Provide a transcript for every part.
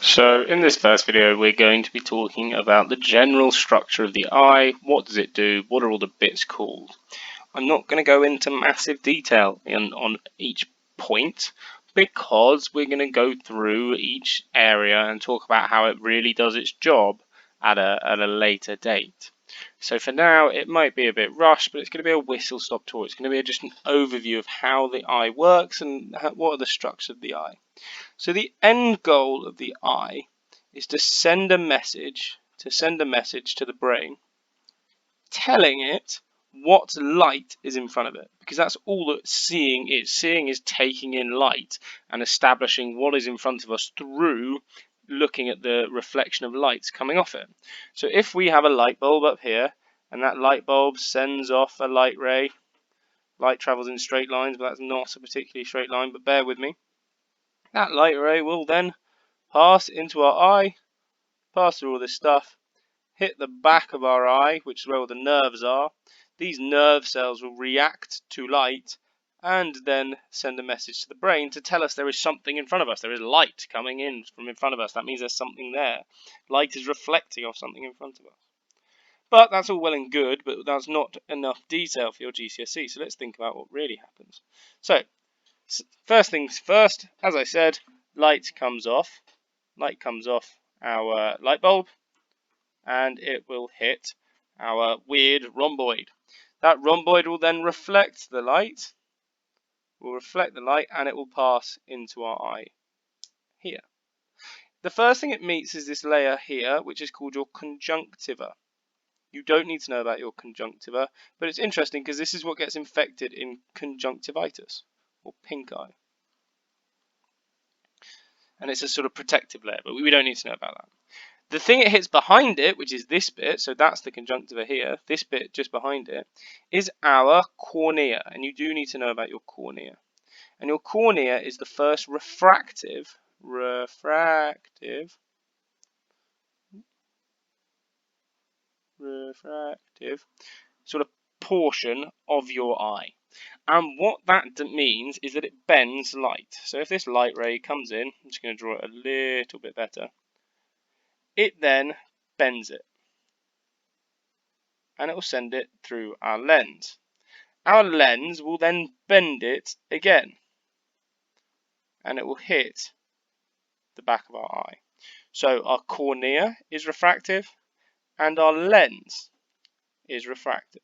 So in this first video we're going to be talking about the general structure of the eye. What does it do? What are all the bits called? I'm not going to go into massive detail on each point because we're going to go through each area and talk about how it really does its job at a later date. So for now it might be a bit rushed, but it's going to be a whistle-stop tour. It's going to be just an overview of how the eye works and what are the structures of the eye. So the end goal of the eye is to send a message to the brain telling it what light is in front of it, because that's all that seeing is. Seeing is taking in light and establishing what is in front of us through looking at the reflection of lights coming off it. So if we have a light bulb up here and that light bulb sends off a light ray, light travels in straight lines, but that's not a particularly straight line, but bear with me. That light ray will then pass into our eye, pass through all this stuff, hit the back of our eye, which is where all the nerves are. These nerve cells will react to light and then send a message to the brain to tell us there is something in front of us. There is light coming in from in front of us. That means there's something there. Light is reflecting off something in front of us. But that's all well and good, but that's not enough detail for your GCSE. So let's think about what really happens. So first things first, as I said, light comes off our light bulb and it will hit our weird rhomboid. That rhomboid will then reflect the light, and it will pass into our eye here. The first thing it meets is this layer here, which is called your conjunctiva. You don't need to know about your conjunctiva, but it's interesting because this is what gets infected in conjunctivitis or pink eye. And it's a sort of protective layer, but we don't need to know about that. The thing it hits behind it, which is this bit, so that's the conjunctiva here, this bit just behind it, is our cornea. And you do need to know about your cornea. And your cornea is the first refractive sort of portion of your eye. And what that means is that it bends light. So if this light ray comes in, I'm just going to draw it a little bit better, it then bends it. And it will send it through our lens. Our lens will then bend it again. And it will hit the back of our eye. So our cornea is refractive and our lens is refractive.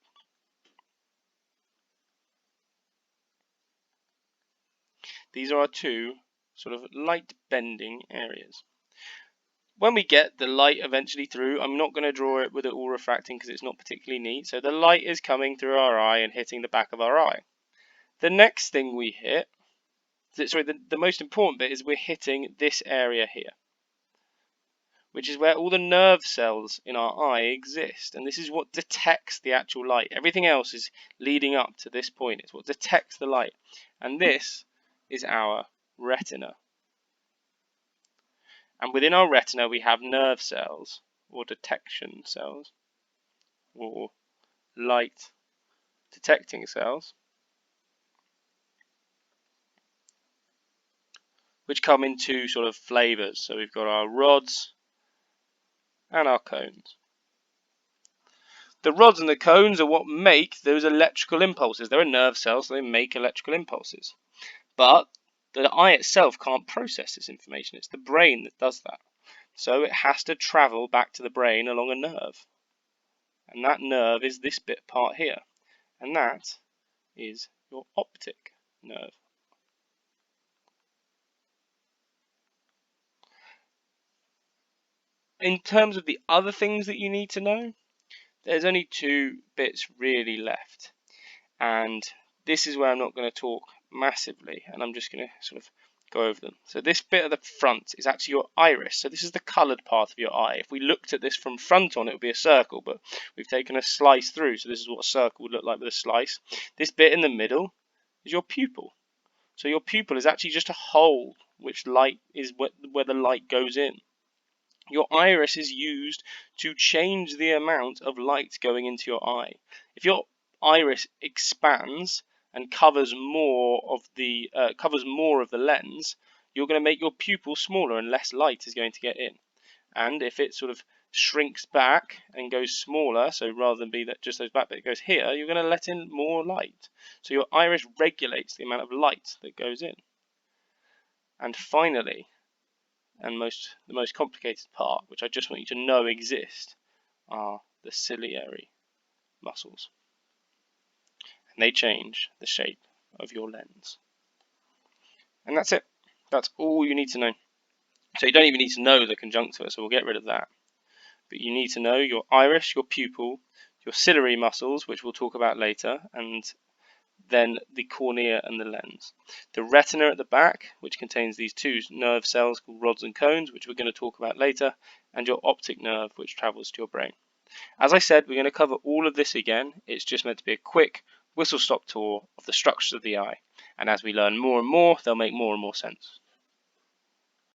These are our two sort of light bending areas. When we get the light eventually through, I'm not going to draw it with it all refracting because it's not particularly neat. So the light is coming through our eye and hitting the back of our eye. The next thing we hit, the most important bit is we're hitting this area here, which is where all the nerve cells in our eye exist. And this is what detects the actual light. Everything else is leading up to this point. It's what detects the light. And this is our retina. And within our retina, we have nerve cells, or detection cells, or light detecting cells, which come in two sort of flavors. So we've got our rods and our cones. The rods and the cones are what make those electrical impulses. They're nerve cells, so they make electrical impulses. But the eye itself can't process this information. It's the brain that does that. So it has to travel back to the brain along a nerve. And that nerve is this bit part here. And that is your optic nerve. In terms of the other things that you need to know, there's only two bits really left. And this is where I'm not going to talk massively, and I'm just going to sort of go over them. So this bit at the front is actually your iris. So this is the coloured part of your eye. If we looked at this from front on, it would be a circle, but we've taken a slice through. So this is what a circle would look like with a slice. This bit in the middle is your pupil. So your pupil is actually just a hole which light is where the light goes in. Your iris is used to change the amount of light going into your eye. If your iris expands and covers more of the lens, you're going to make your pupil smaller and less light is going to get in. And if it sort of shrinks back and goes smaller, so rather than be that just those back bit it goes here, you're going to let in more light. So your iris regulates the amount of light that goes in. And finally, and the most complicated part, which I just want you to know exist, are the ciliary muscles. And they change the shape of your lens. And that's it. That's all you need to know. So you don't even need to know the conjunctiva, so we'll get rid of that. But you need to know your iris, your pupil, your ciliary muscles, which we'll talk about later, and then the cornea and the lens. The retina at the back, which contains these two nerve cells called rods and cones, which we're going to talk about later, and your optic nerve, which travels to your brain. As I said, we're going to cover all of this again. It's just meant to be a quick whistle-stop tour of the structures of the eye. And as we learn more and more, they'll make more and more sense.